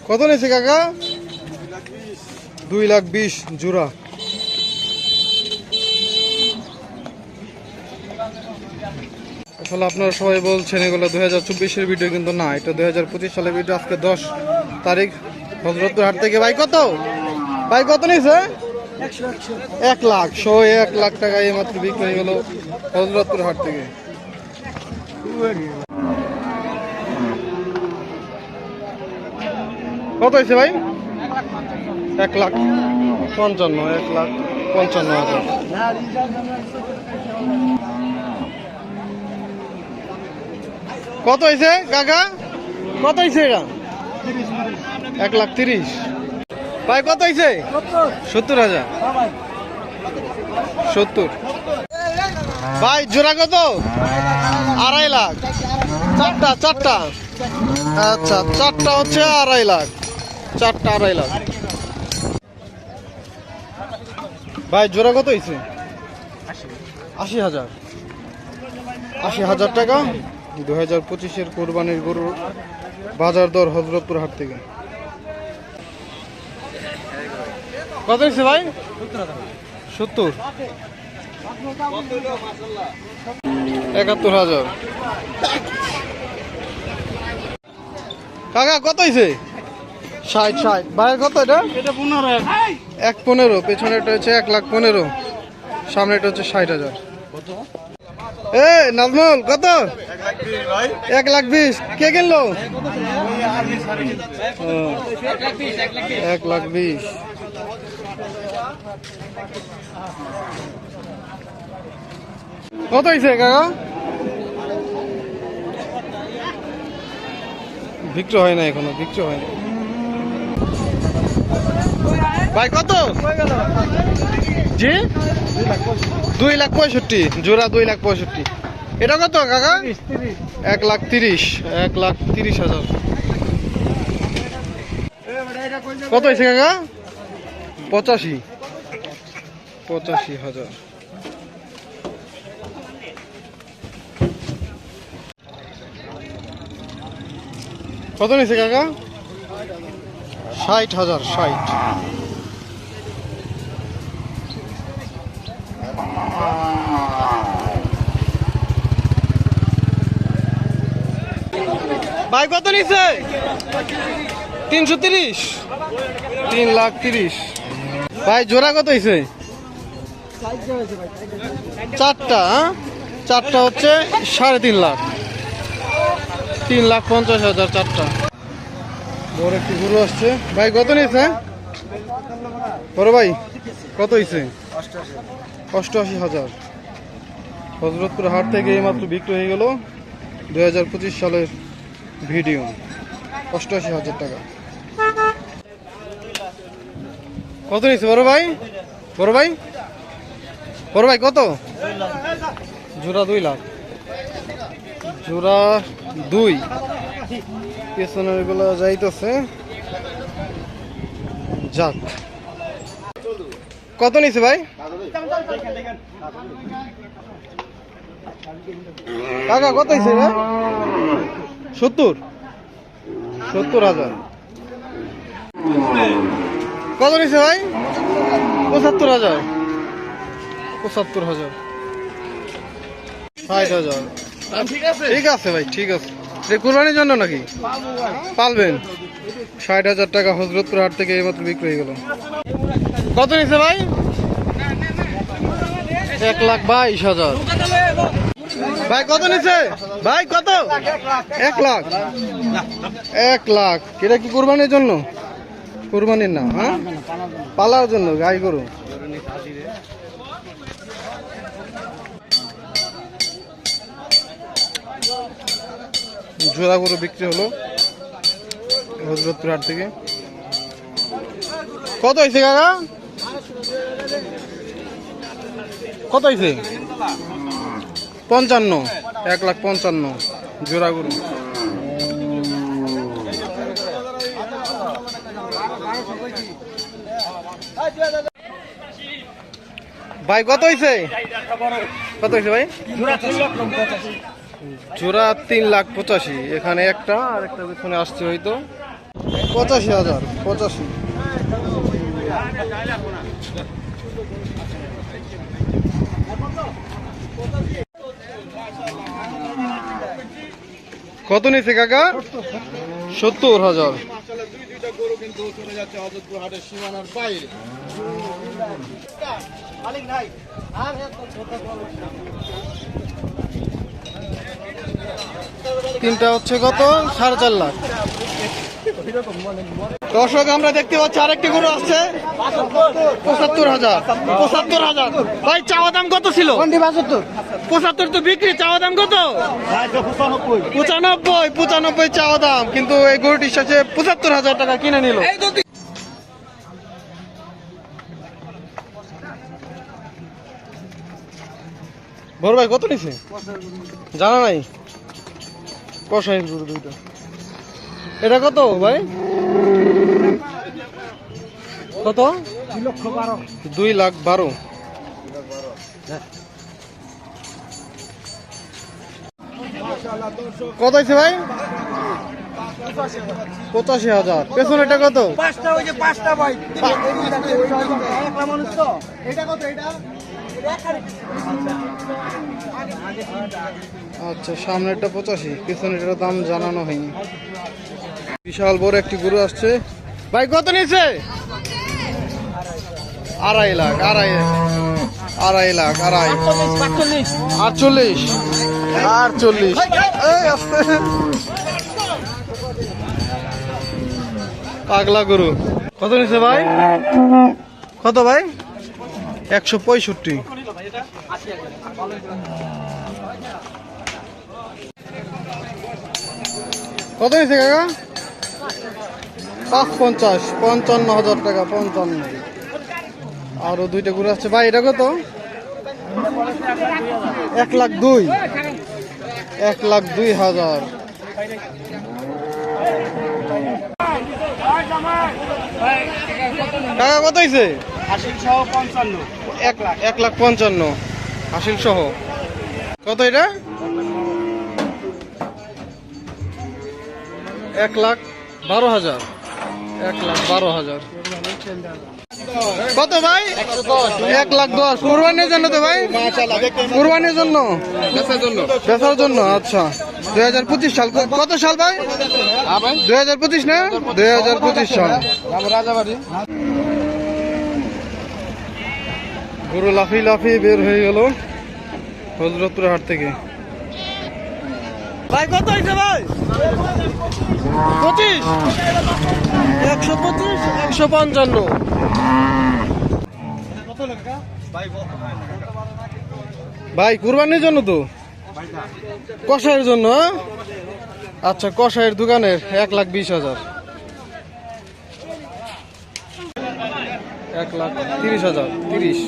কত নিয়েছে কাকা? 2,20,000 জোড়া। আসলে আপনারা সবাই বলছেন এগুলো 2024-এর ভিডিও, কিন্তু না, এটা 2025 সালের ভিডিও। আজকে 10 তারিখ, হযরতপুর হাট থেকে। ভাই কত? ভাই কত নিয়েছে? 1 লাখ। 1 লাখ টাকা এই মাত্র বিক্রি হয়ে গেল হযরতপুর হাট থেকে। কত হয়েছে ভাই? 1,55,000। 1,55,000। কত হয়েছে কাকা? কত হয়েছে এটা? 1,30,000। ভাই কত হয়েছে? 70,000। 70। ভাই জোড়া কত? 2.5 লাখ। চারটা। আচ্ছা, চারটা হচ্ছে 2.5 লাখ। চারটা 2.5 লাখ। ভাই জোড়া কত হয়েছে? 80,000। 80,000 টাকা 2025-এর কোরবানির গরুর বাজার দর হযরতপুর হাট থেকে। কত হয়েছে ভাই? 70। 71,000। কাকা কত হয়েছে? 60। ভাইয়ের কত এটা? 1,15,000। পেছনেরটা হচ্ছে 1,15,000। সামনেটা হচ্ছে 60,000। এ নাজমুল কত? 1,20,000। কে কিনলো? 1,20,000। কত হয়েছে কাকা? বিক্রি হয় না এখনো, বিক্রি হয় না। ভাই কত? জি 2,65,000 জোড়া। 2,65,000। এটা কত কাকা? 1,30,000। 1,30,000। কত হয়েছে কাকা? 85,000। কত নিয়েছে কাকা? 60,000। 60। ভাই কত নিছে? 330। 3,30,000। ভাই জোড়া কত হয়েছে? চারটা। চারটা হচ্ছে 3.5 লাখ। 3,50,000 চারটা। বড় একটি গরু আসছে। ভাই কত নিয়েছে? বড় ভাই কত হয়েছে? 88,000। হযরতপুর হাট থেকে এইমাত্র বিক্রি হয়ে গেল 2025 সালের ভিডিও। 88,000 টাকা। কত নিয়েছে বড় ভাই? বড় ভাই কত? জোড়া 2 লাখ। জোড়া 2। পেছনের গুলো যাইতেছে। যাক, কত নিয়েছে ভাই? কাকা কত হয়েছে? 70,000। কত নিয়েছে ভাই? 75,000। 75,000। 60,000। ঠিক আছে ভাই, ঠিক আছে। কুরবানির জন্য নাকি পালবেন? 60,000 টাকা হযরতপুর হাট থেকে এইমাত্র বিক্রি হয়ে গেল। কত নিয়েছে ভাই? 1,22,000। ভাই কত নিয়েছে? ভাই কত? 1 লাখ। 1 লাখ। এটা কি কুরবানির জন্য? কুরবানির না, হ্যাঁ, পালার জন্য গাই গরু। জোড়া গরু বিক্রি হলো হযরতপুর হাট থেকে। কত হয়েছে কাকা? কত হয়েছে? 55। 1,55,000 জোড়া গরু। ভাই কত হয়েছে? কত হয়েছে ভাই? জোড়া 3,85,000। এখানে একটা আর একটা পেছনে আসছে হয়তো। 85,000 85। কত নিচ্ছে কাকা? 70,000। গরু কিন্তু চলে যাচ্ছে হযরতপুর হাটের সীমানার বাইরে। তিনটা হচ্ছে কত? 4.5 লাখ। দর্শক আমরা দেখতে পাচ্ছি আরেকটি গরু আসছে 75,000। 75,000 ভাই, চাওয়া দাম কত ছিল? 75 তো বিক্রি, চাওয়া দাম কত? 95 চাওয়া দাম, কিন্তু এই গরুটির সাথে 75,000 টাকা কিনে নিল। বড় ভাই কত নিছে জানা নাই? কষাইয়ের গরু দুইটা। এটা কত ভাই? কত? 2,12,000। কত হয়েছে ভাই? 85,000। পেছনেটা কত? আচ্ছা, সামনেরটা 85, পিছনেটার দাম জানানো হয়নি। বিশাল বড় একটি গরু আসছে ভাই, কত নিচ্ছে? 2.5 লাখ। 2.5 লাখ। 48। পাগলা গরু। কত নিচ্ছে ভাই? কত ভাই? 165। কত নিচ্ছে কাকা? 550। 55,000 টাকা। 55। আরো দুইটা গরু আসছে ভাই, এটা কত? 1,02,000। 1,02,000। কাকা কত হয়েছে? 1,55,000 হাসিল সহ। কত এটা? 1,12,000। 1,12,000। কত ভাই? 1,10,000। কুরবানির জন্য তো ভাই? কুরবানির জন্য, বেচার জন্য। আচ্ছা, 2025 সাল। কত সাল ভাই? 2025 না? 2025 সাল। রাজাবাড়ি গরু লাফিয়ে লাফিয়ে বের হয়ে গেল হযরতপুর হাট থেকে। ভাই কত হয়েছে ভাই? 25। 125। 155। ভাই কুরবানির জন্য তো? কষাইয়ের জন্য? আচ্ছা, কষাইয়ের দোকানের 1,20,000। 1,30,000। 30।